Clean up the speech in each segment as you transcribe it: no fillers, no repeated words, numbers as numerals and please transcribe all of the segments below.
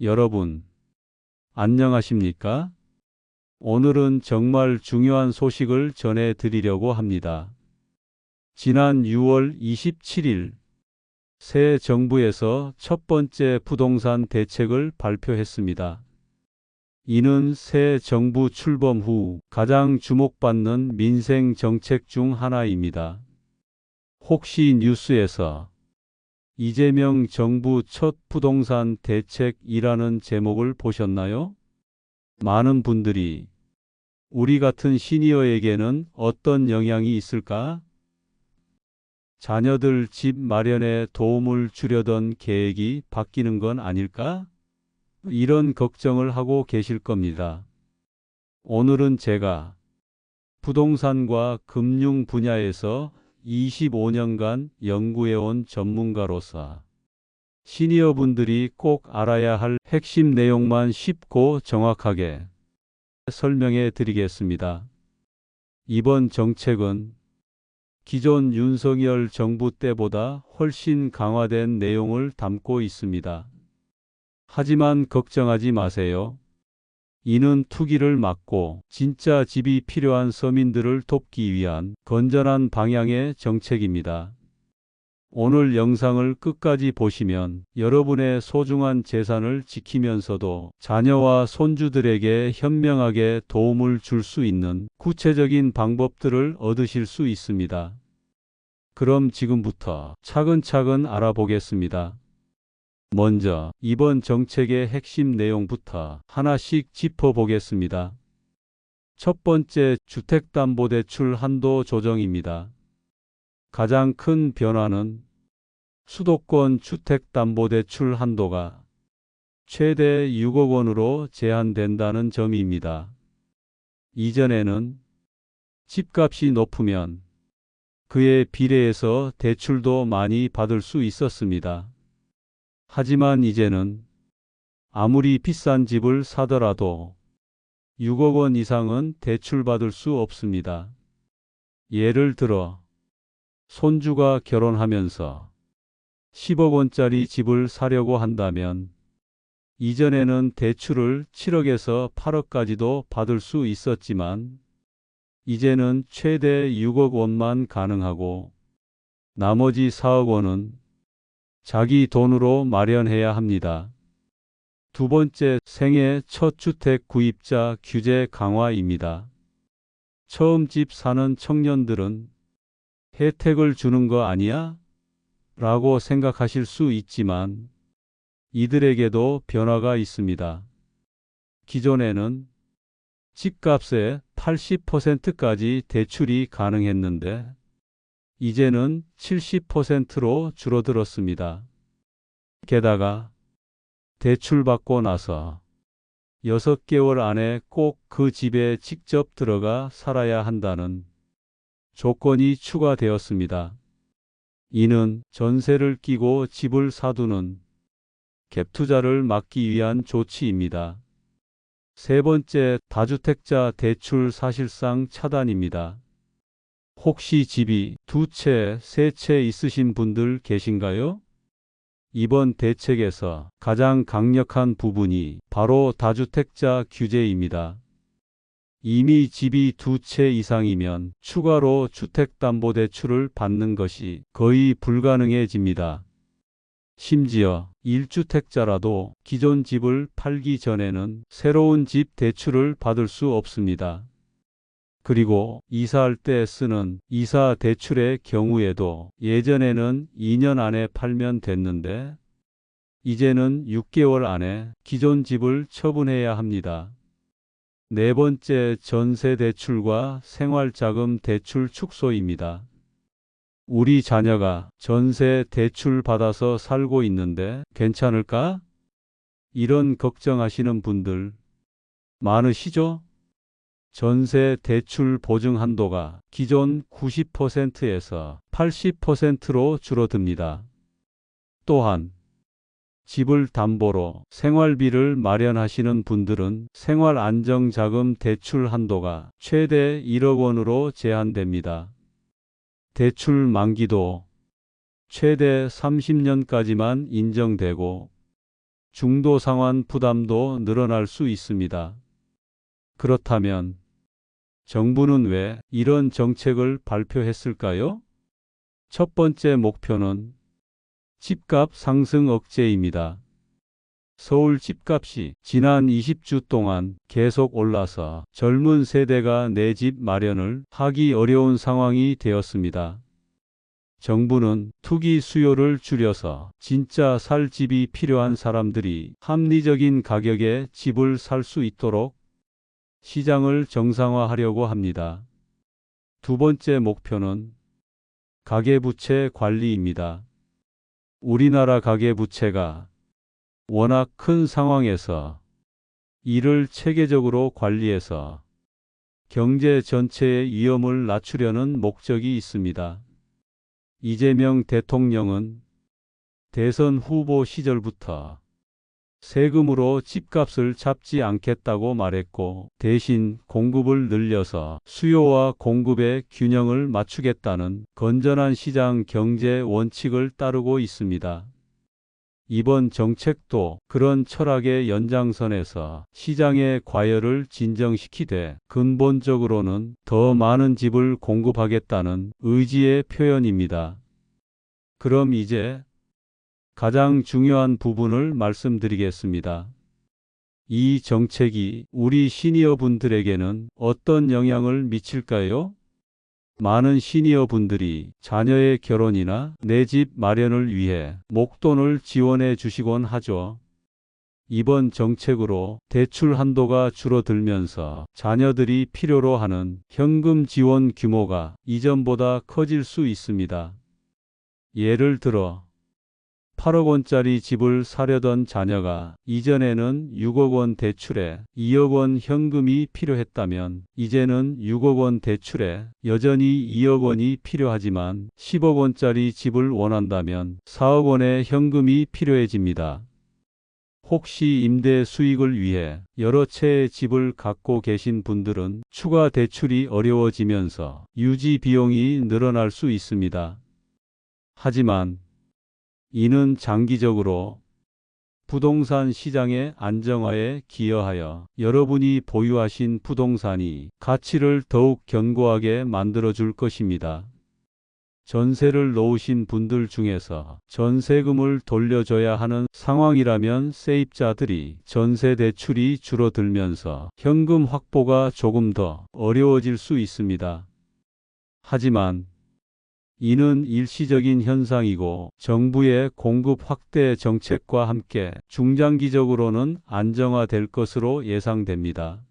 여러분, 안녕하십니까? 오늘은 정말 중요한 소식을 전해 드리려고 합니다. 지난 6월 27일, 새 정부에서 첫 번째 부동산 대책을 발표했습니다. 이는 새 정부 출범 후 가장 주목받는 민생 정책 중 하나입니다. 혹시 뉴스에서 이재명 정부 첫 부동산 대책이라는 제목을 보셨나요? 많은 분들이 우리 같은 시니어에게는 어떤 영향이 있을까? 자녀들 집 마련에 도움을 주려던 계획이 바뀌는 건 아닐까? 이런 걱정을 하고 계실 겁니다. 오늘은 제가 부동산과 금융 분야에서 25년간 연구해온 전문가로서 시니어분들이 꼭 알아야 할 핵심 내용만 쉽고 정확하게 설명해 드리겠습니다. 이번 정책은 기존 윤석열 정부 때보다 훨씬 강화된 내용을 담고 있습니다. 하지만 걱정하지 마세요. 이는 투기를 막고 진짜 집이 필요한 서민들을 돕기 위한 건전한 방향의 정책입니다. 오늘 영상을 끝까지 보시면 여러분의 소중한 재산을 지키면서도 자녀와 손주들에게 현명하게 도움을 줄 수 있는 구체적인 방법들을 얻으실 수 있습니다. 그럼 지금부터 차근차근 알아보겠습니다. 먼저 이번 정책의 핵심 내용부터 하나씩 짚어보겠습니다. 첫 번째, 주택담보대출 한도 조정입니다. 가장 큰 변화는 수도권 주택담보대출 한도가 최대 6억 원으로 제한된다는 점입니다. 이전에는 집값이 높으면 그에 비례해서 대출도 많이 받을 수 있었습니다. 하지만 이제는 아무리 비싼 집을 사더라도 6억 원 이상은 대출받을 수 없습니다. 예를 들어 손주가 결혼하면서 10억 원짜리 집을 사려고 한다면 이전에는 대출을 7억에서 8억까지도 받을 수 있었지만 이제는 최대 6억 원만 가능하고 나머지 4억 원은 자기 돈으로 마련해야 합니다. 두 번째, 생애 첫 주택 구입자 규제 강화입니다. 처음 집 사는 청년들은 혜택을 주는 거 아니야? 라고 생각하실 수 있지만 이들에게도 변화가 있습니다. 기존에는 집값의 80%까지 대출이 가능했는데 이제는 70%로 줄어들었습니다. 게다가 대출받고 나서 6개월 안에 꼭 그 집에 직접 들어가 살아야 한다는 조건이 추가되었습니다. 이는 전세를 끼고 집을 사두는 갭투자를 막기 위한 조치입니다. 세 번째, 다주택자 대출 사실상 차단입니다. 혹시 집이 두 채, 세 채 있으신 분들 계신가요? 이번 대책에서 가장 강력한 부분이 바로 다주택자 규제입니다. 이미 집이 두 채 이상이면 추가로 주택담보대출을 받는 것이 거의 불가능해집니다. 심지어 1주택자라도 기존 집을 팔기 전에는 새로운 집 대출을 받을 수 없습니다. 그리고 이사할 때 쓰는 이사 대출의 경우에도 예전에는 2년 안에 팔면 됐는데 이제는 6개월 안에 기존 집을 처분해야 합니다. 네 번째, 전세 대출과 생활자금 대출 축소입니다. 우리 자녀가 전세 대출 받아서 살고 있는데 괜찮을까? 이런 걱정하시는 분들 많으시죠? 전세 대출 보증 한도가 기존 90%에서 80%로 줄어듭니다. 또한 집을 담보로 생활비를 마련하시는 분들은 생활안정자금 대출 한도가 최대 1억 원으로 제한됩니다. 대출 만기도 최대 30년까지만 인정되고 중도 상환 부담도 늘어날 수 있습니다. 그렇다면 정부는 왜 이런 정책을 발표했을까요? 첫 번째 목표는 집값 상승 억제입니다. 서울 집값이 지난 20주 동안 계속 올라서 젊은 세대가 내 집 마련을 하기 어려운 상황이 되었습니다. 정부는 투기 수요를 줄여서 진짜 살 집이 필요한 사람들이 합리적인 가격에 집을 살 수 있도록 시장을 정상화하려고 합니다. 두 번째 목표는 가계부채 관리입니다. 우리나라 가계부채가 워낙 큰 상황에서 이를 체계적으로 관리해서 경제 전체의 위험을 낮추려는 목적이 있습니다. 이재명 대통령은 대선 후보 시절부터 세금으로 집값을 잡지 않겠다고 말했고 대신 공급을 늘려서 수요와 공급의 균형을 맞추겠다는 건전한 시장 경제 원칙을 따르고 있습니다. 이번 정책도 그런 철학의 연장선에서 시장의 과열을 진정시키되 근본적으로는 더 많은 집을 공급하겠다는 의지의 표현입니다. 그럼 이제 가장 중요한 부분을 말씀드리겠습니다. 이 정책이 우리 시니어 분들에게는 어떤 영향을 미칠까요? 많은 시니어 분들이 자녀의 결혼이나 내 집 마련을 위해 목돈을 지원해 주시곤 하죠. 이번 정책으로 대출 한도가 줄어들면서 자녀들이 필요로 하는 현금 지원 규모가 이전보다 커질 수 있습니다. 예를 들어 8억 원짜리 집을 사려던 자녀가 이전에는 6억 원 대출에 2억 원 현금이 필요했다면 이제는 6억 원 대출에 여전히 2억 원이 필요하지만 10억 원짜리 집을 원한다면 4억 원의 현금이 필요해집니다. 혹시 임대 수익을 위해 여러 채의 집을 갖고 계신 분들은 추가 대출이 어려워지면서 유지 비용이 늘어날 수 있습니다. 하지만 이는 장기적으로 부동산 시장의 안정화에 기여하여 여러분이 보유하신 부동산이 가치를 더욱 견고하게 만들어줄 것입니다. 전세를 놓으신 분들 중에서 전세금을 돌려줘야 하는 상황이라면 세입자들이 전세 대출이 줄어들면서 현금 확보가 조금 더 어려워질 수 있습니다. 하지만 이는 일시적인 현상이고 정부의 공급 확대 정책과 함께 중장기적으로는 안정화될 것으로 예상됩니다.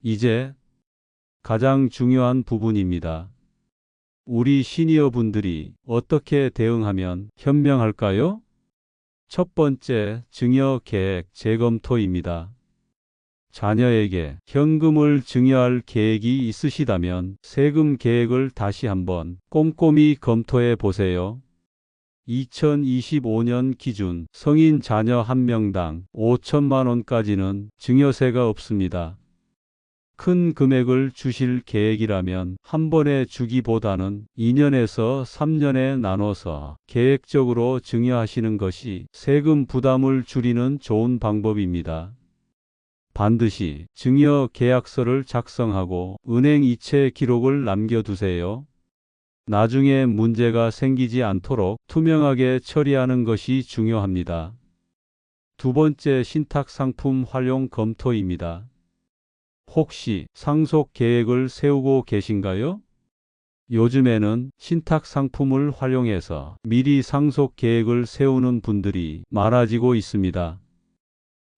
이제 가장 중요한 부분입니다. 우리 시니어 분들이 어떻게 대응하면 현명할까요? 첫 번째, 증여 계획 재검토입니다. 자녀에게 현금을 증여할 계획이 있으시다면 세금 계획을 다시 한번 꼼꼼히 검토해 보세요. 2025년 기준 성인 자녀 1명당 5천만 원까지는 증여세가 없습니다. 큰 금액을 주실 계획이라면 한 번에 주기보다는 2년에서 3년에 나눠서 계획적으로 증여하시는 것이 세금 부담을 줄이는 좋은 방법입니다. 반드시 증여 계약서를 작성하고 은행 이체 기록을 남겨두세요. 나중에 문제가 생기지 않도록 투명하게 처리하는 것이 중요합니다. 두 번째, 신탁 상품 활용 검토입니다. 혹시 상속 계획을 세우고 계신가요? 요즘에는 신탁 상품을 활용해서 미리 상속 계획을 세우는 분들이 많아지고 있습니다.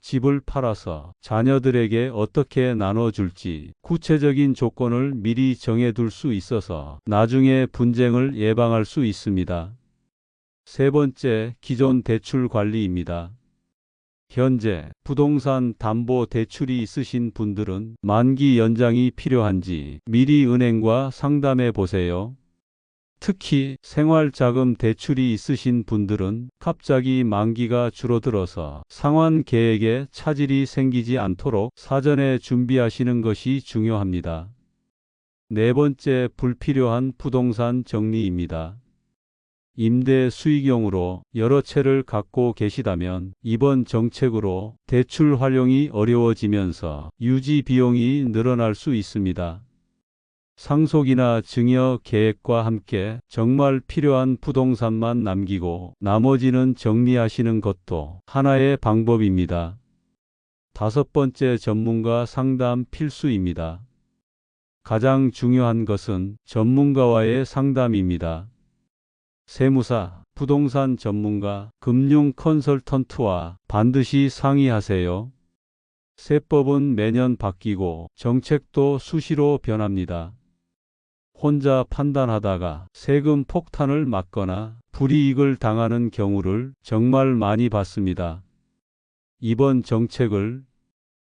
집을 팔아서 자녀들에게 어떻게 나눠줄지 구체적인 조건을 미리 정해둘 수 있어서 나중에 분쟁을 예방할 수 있습니다. 세 번째, 기존 대출 관리입니다. 현재 부동산 담보 대출이 있으신 분들은 만기 연장이 필요한지 미리 은행과 상담해 보세요. 특히 생활자금 대출이 있으신 분들은 갑자기 만기가 줄어들어서 상환 계획에 차질이 생기지 않도록 사전에 준비하시는 것이 중요합니다. 네 번째, 불필요한 부동산 정리입니다. 임대 수익용으로 여러 채를 갖고 계시다면 이번 정책으로 대출 활용이 어려워지면서 유지 비용이 늘어날 수 있습니다. 상속이나 증여 계획과 함께 정말 필요한 부동산만 남기고 나머지는 정리하시는 것도 하나의 방법입니다. 5번째, 전문가 상담 필수입니다. 가장 중요한 것은 전문가와의 상담입니다. 세무사, 부동산 전문가, 금융 컨설턴트와 반드시 상의하세요. 세법은 매년 바뀌고 정책도 수시로 변합니다. 혼자 판단하다가 세금 폭탄을 맞거나 불이익을 당하는 경우를 정말 많이 봤습니다. 이번 정책을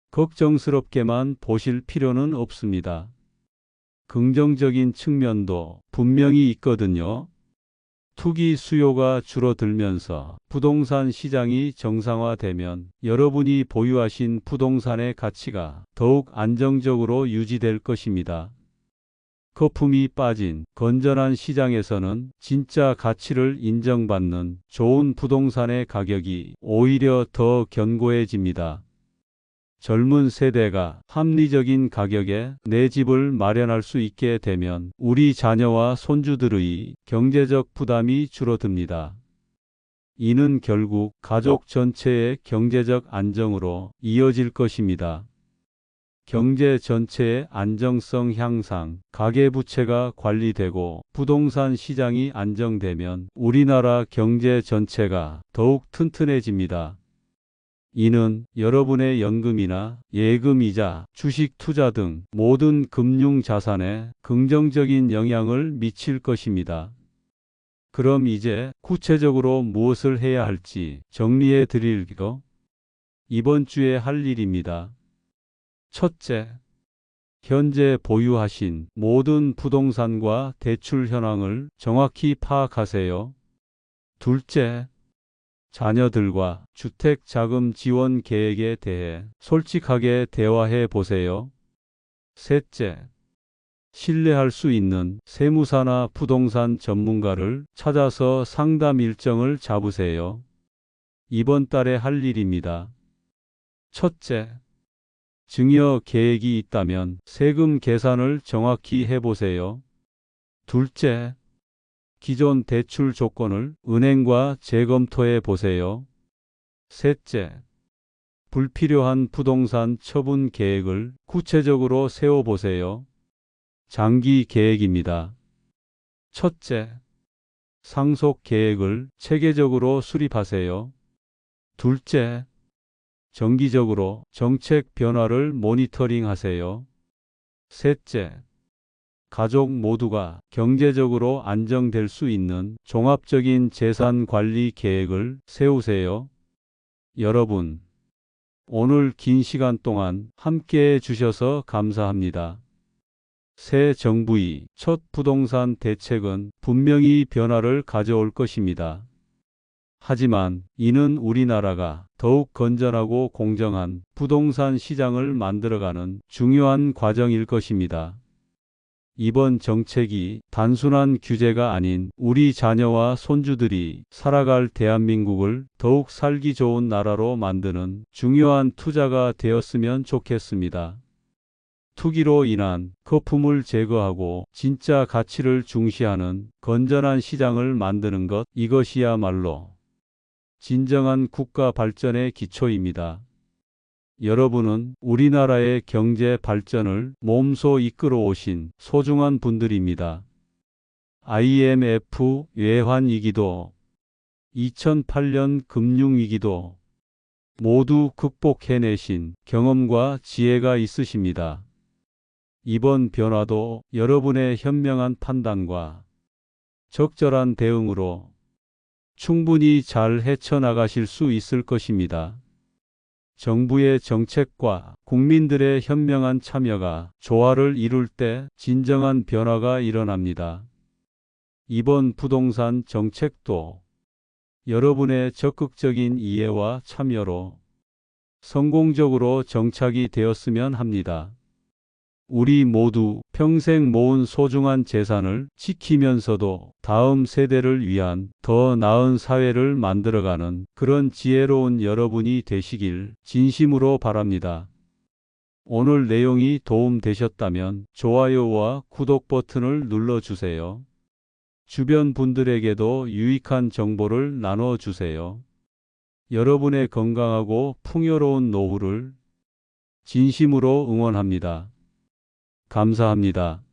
걱정스럽게만 보실 필요는 없습니다. 긍정적인 측면도 분명히 있거든요. 투기 수요가 줄어들면서 부동산 시장이 정상화되면 여러분이 보유하신 부동산의 가치가 더욱 안정적으로 유지될 것입니다. 거품이 빠진 건전한 시장에서는 진짜 가치를 인정받는 좋은 부동산의 가격이 오히려 더 견고해집니다. 젊은 세대가 합리적인 가격에 내 집을 마련할 수 있게 되면 우리 자녀와 손주들의 경제적 부담이 줄어듭니다. 이는 결국 가족 전체의 경제적 안정으로 이어질 것입니다. 경제 전체의 안정성 향상, 가계부채가 관리되고 부동산 시장이 안정되면 우리나라 경제 전체가 더욱 튼튼해집니다. 이는 여러분의 연금이나 예금이자 주식 투자 등 모든 금융 자산에 긍정적인 영향을 미칠 것입니다. 그럼 이제 구체적으로 무엇을 해야 할지 정리해 드릴게요. 이번 주에 할 일입니다. 첫째, 현재 보유하신 모든 부동산과 대출 현황을 정확히 파악하세요. 둘째, 자녀들과 주택자금 지원 계획에 대해 솔직하게 대화해 보세요. 셋째, 신뢰할 수 있는 세무사나 부동산 전문가를 찾아서 상담 일정을 잡으세요. 이번 달에 할 일입니다. 첫째, 증여 계획이 있다면 세금 계산을 정확히 해보세요. 둘째, 기존 대출 조건을 은행과 재검토해 보세요. 셋째, 불필요한 부동산 처분 계획을 구체적으로 세워보세요. 장기 계획입니다. 첫째, 상속 계획을 체계적으로 수립하세요. 둘째, 정기적으로 정책 변화를 모니터링하세요. 셋째, 가족 모두가 경제적으로 안정될 수 있는 종합적인 재산 관리 계획을 세우세요. 여러분, 오늘 긴 시간 동안 함께해 주셔서 감사합니다. 새 정부의 첫 부동산 대책은 분명히 변화를 가져올 것입니다. 하지만 이는 우리나라가 더욱 건전하고 공정한 부동산 시장을 만들어가는 중요한 과정일 것입니다. 이번 정책이 단순한 규제가 아닌 우리 자녀와 손주들이 살아갈 대한민국을 더욱 살기 좋은 나라로 만드는 중요한 투자가 되었으면 좋겠습니다. 투기로 인한 거품을 제거하고 진짜 가치를 중시하는 건전한 시장을 만드는 것, 이것이야말로 진정한 국가 발전의 기초입니다. 여러분은 우리나라의 경제 발전을 몸소 이끌어 오신 소중한 분들입니다. IMF 외환위기도 2008년 금융위기도 모두 극복해내신 경험과 지혜가 있으십니다. 이번 변화도 여러분의 현명한 판단과 적절한 대응으로 충분히 잘 헤쳐나가실 수 있을 것입니다. 정부의 정책과 국민들의 현명한 참여가 조화를 이룰 때 진정한 변화가 일어납니다. 이번 부동산 정책도 여러분의 적극적인 이해와 참여로 성공적으로 정착이 되었으면 합니다. 우리 모두 평생 모은 소중한 재산을 지키면서도 다음 세대를 위한 더 나은 사회를 만들어가는 그런 지혜로운 여러분이 되시길 진심으로 바랍니다. 오늘 내용이 도움되셨다면 좋아요와 구독 버튼을 눌러주세요. 주변 분들에게도 유익한 정보를 나눠주세요. 여러분의 건강하고 풍요로운 노후를 진심으로 응원합니다. 감사합니다.